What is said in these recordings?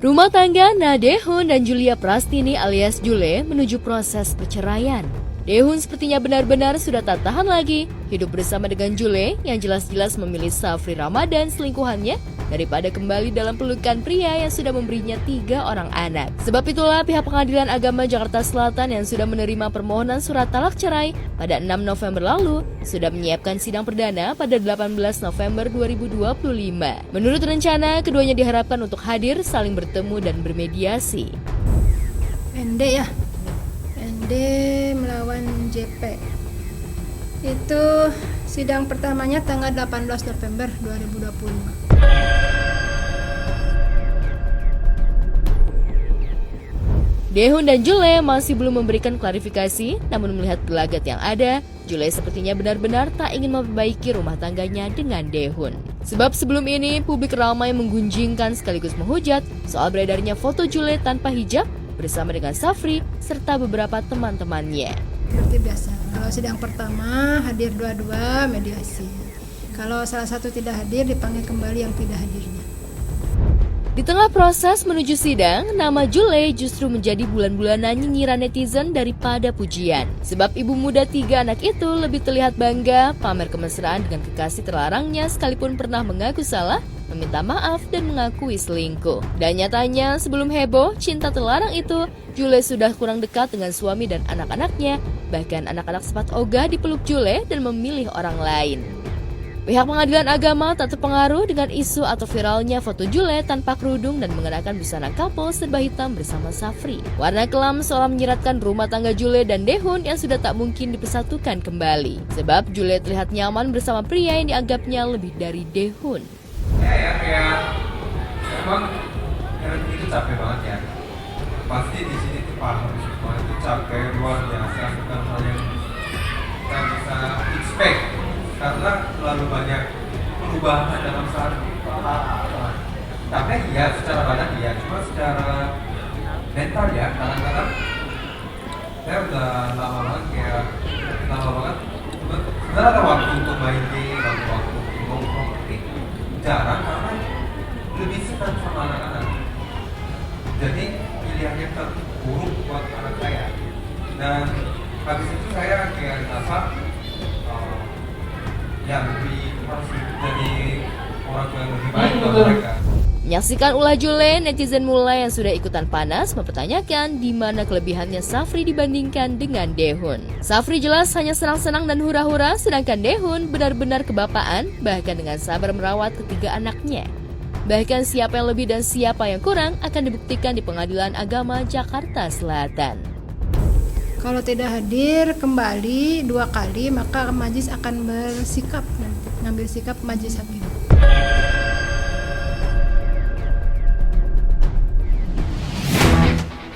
Rumah tangga Nadehun dan Julia Prastini alias Jule menuju proses perceraian. Dehun sepertinya benar-benar sudah tak tahan lagi hidup bersama dengan Jule yang jelas-jelas memilih Safri Ramadan selingkuhannya daripada kembali dalam pelukan pria yang sudah memberinya 3 orang anak. Sebab itulah pihak Pengadilan Agama Jakarta Selatan yang sudah menerima permohonan surat talak cerai pada 6 November lalu sudah menyiapkan sidang perdana pada 18 November 2025. Menurut rencana, keduanya diharapkan untuk hadir saling bertemu dan bermediasi. ND ya, ND melawan JP. Itu sidang pertamanya tanggal 18 November 2025. Dehun dan Jule masih belum memberikan klarifikasi, namun melihat gelagat yang ada, Jule sepertinya benar-benar tak ingin memperbaiki rumah tangganya dengan Dehun. Sebab sebelum ini, publik ramai menggunjingkan sekaligus menghujat soal beredarnya foto Jule tanpa hijab bersama dengan Safri serta beberapa teman-temannya. Seperti biasa, kalau sidang pertama hadir dua-dua mediasi. Kalau salah satu tidak hadir, dipanggil kembali yang tidak hadirnya. Di tengah proses menuju sidang, nama Jule justru menjadi bulan-bulanan nyinyiran netizen daripada pujian. Sebab ibu muda 3 anak itu lebih terlihat bangga pamer kemesraan dengan kekasih terlarangnya sekalipun pernah mengaku salah, meminta maaf dan mengakui selingkuh. Dan nyatanya sebelum heboh cinta terlarang itu, Jule sudah kurang dekat dengan suami dan anak-anaknya. Bahkan anak-anak sempat ogah dipeluk Jule dan memilih orang lain. Pihak Pengadilan Agama tak terpengaruh dengan isu atau viralnya foto Jule tanpa kerudung dan mengenakan busana couple serba hitam bersama Safri. Warna kelam seolah menyiratkan rumah tangga Jule dan Dehun yang sudah tak mungkin dipersatukan kembali. Sebab Jule terlihat nyaman bersama pria yang dianggapnya lebih dari Dehun. Emang itu capek banget ya. Pasti di sini tuh paham semua itu capek luar biasa, bukan hal yang kita bisa expect. Karena terlalu banyak perubahan dalam sehari. Tapi ya secara badan ya, cuma secara mental ya kadang-kadang saya udah lama banget sebenarnya ada waktu untuk main game, waktu ngomong tapi jarang karena lebih senang sama anak-anak. Jadi pilihannya terburuk buat anak saya. Dan habis itu saya kayak ngerasa yang lebih harus jadi orang tua yang lebih baik buat mereka. Menyaksikan ulah Jule, netizen mulai yang sudah ikutan panas mempertanyakan di mana kelebihannya Safri dibandingkan dengan Dehun. Safri jelas hanya senang-senang dan hura-hura, sedangkan Dehun benar-benar kebapaan, bahkan dengan sabar merawat ketiga anaknya. Bahkan siapa yang lebih dan siapa yang kurang akan dibuktikan di Pengadilan Agama Jakarta Selatan. Kalau tidak hadir kembali 2 kali, maka majelis akan bersikap nanti, ngambil sikap majelis hakim.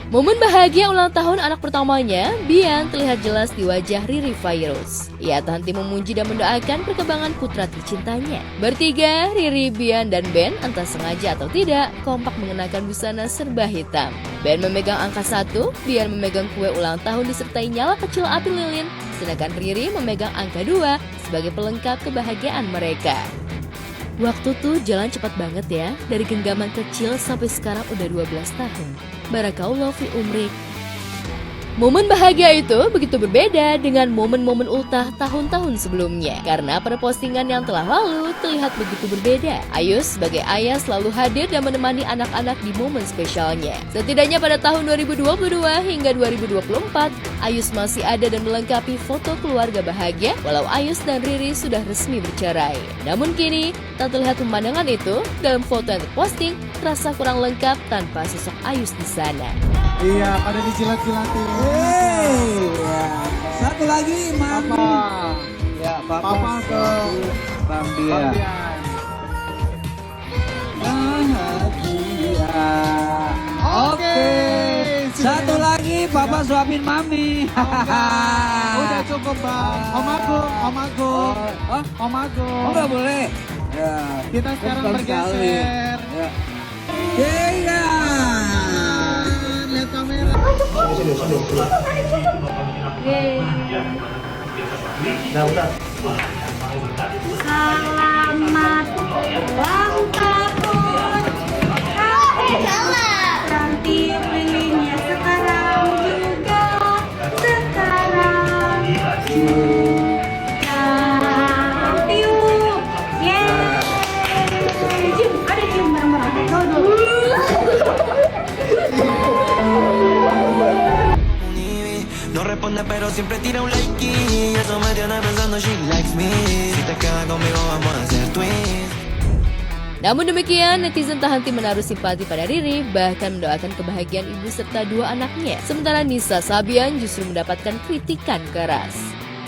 Momen bahagia ulang tahun anak pertamanya, Bian terlihat jelas di wajah Riri Fairuz. Ia tak henti memuji dan mendoakan perkembangan putra tercintanya. Bertiga, Riri, Bian, dan Ben, entah sengaja atau tidak, kompak mengenakan busana serba hitam. Ben memegang angka 1, Bian memegang kue ulang tahun disertai nyala kecil api lilin, sedangkan Riri memegang angka 2 sebagai pelengkap kebahagiaan mereka. Waktu tuh jalan cepat banget ya, dari genggaman kecil sampai sekarang udah 12 tahun. Barakallahu fi umrik. Momen bahagia itu begitu berbeda dengan momen-momen ultah tahun-tahun sebelumnya. Karena pada postingan yang telah lalu terlihat begitu berbeda. Ayus sebagai ayah selalu hadir dan menemani anak-anak di momen spesialnya. Setidaknya pada tahun 2022 hingga 2024, Ayus masih ada dan melengkapi foto keluarga bahagia walau Ayus dan Riri sudah resmi bercerai. Namun kini, tak terlihat pemandangan itu dalam foto yang terposting terasa kurang lengkap tanpa sosok Ayus di sana. Iya, pada dijilat-jilatin. Iya. Satu lagi, Mami. Ya, Papa ke Bang Bian. Bahagia. Oke. Satu lagi, Papa suapin Mami. Udah cukup, Bang. Om Agung. Om Agung. Oh, nggak boleh. Ya. Kita sekarang bergeser. Ya. Iya. Lihat kamera. Selamat ulang tahun. No responde pero siempre tira un like y eso me tiene pensando she likes me. Si te quedas conmigo vamos a hacer twins. Namun demikian, netizen tak henti menaruh simpati pada Riri, bahkan mendoakan kebahagiaan ibu serta dua anaknya. Sementara Nisa Sabian justru mendapatkan kritikan keras.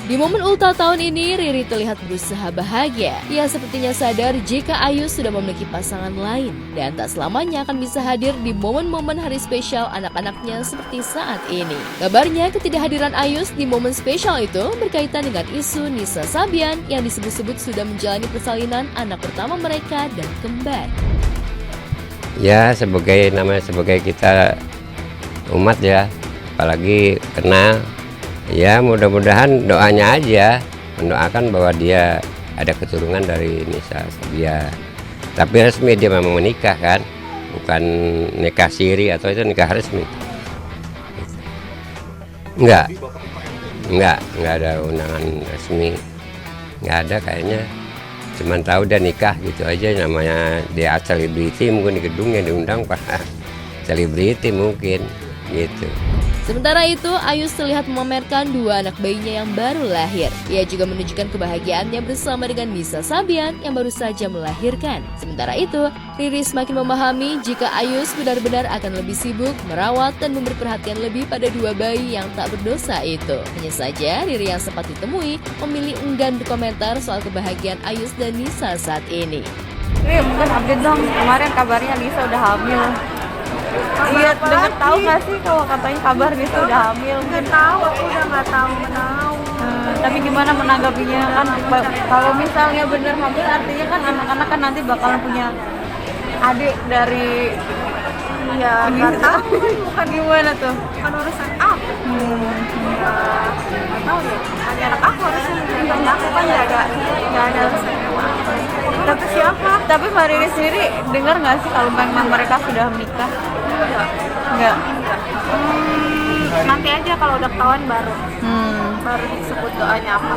Di momen ultah tahun ini, Riri terlihat berusaha bahagia. Ia sepertinya sadar jika Ayus sudah memiliki pasangan lain dan tak selamanya akan bisa hadir di momen-momen hari spesial anak-anaknya seperti saat ini. Kabarnya ketidakhadiran Ayus di momen spesial itu berkaitan dengan isu Nisa Sabian yang disebut-sebut sudah menjalani persalinan anak pertama mereka dan kembar. Ya, sebagai kita umat ya, apalagi kenal. Ya mudah-mudahan doanya aja, mendoakan bahwa dia ada keturunan dari Nisa Sabian. Tapi resmi dia memang menikah kan, bukan nikah siri atau itu nikah resmi. Enggak ada undangan resmi, enggak ada kayaknya. Cuman tahu dia nikah gitu aja, namanya dia selebriti, mungkin di gedungnya diundang para selebriti mungkin gitu. Sementara itu, Ayus terlihat memamerkan dua anak bayinya yang baru lahir. Ia juga menunjukkan kebahagiaannya bersama dengan Nisa Sabian yang baru saja melahirkan. Sementara itu, Riri semakin memahami jika Ayus benar-benar akan lebih sibuk merawat dan memberi perhatian lebih pada dua bayi yang tak berdosa itu. Hanya saja, Riri yang sempat ditemui memilih enggan berkomentar soal kebahagiaan Ayus dan Nisa saat ini. Riri, mungkin update dong, kemarin kabarnya Nisa udah hamil. Iya, dengar tahu nggak sih kalau katanya kabar Nisa udah hamil? Nggak tahu, aku udah nggak tahu. Tapi gimana menanggapinya kan? Kalau misalnya bener hamil, artinya kan anak-anak kan nanti bakalan punya adik dari ya nggak tahu. Bukan gimana tuh? Kan urusan aku. Nggak tahu ya. Hanya anak aku harusnya tanya aku kan nggak ada urusan. Tapi siapa? Tapi Mbak Riri sendiri dengar nggak sih kalau memang mereka sudah menikah? Enggak. Nanti aja kalau udah ketahuan baru disebut doanya apa.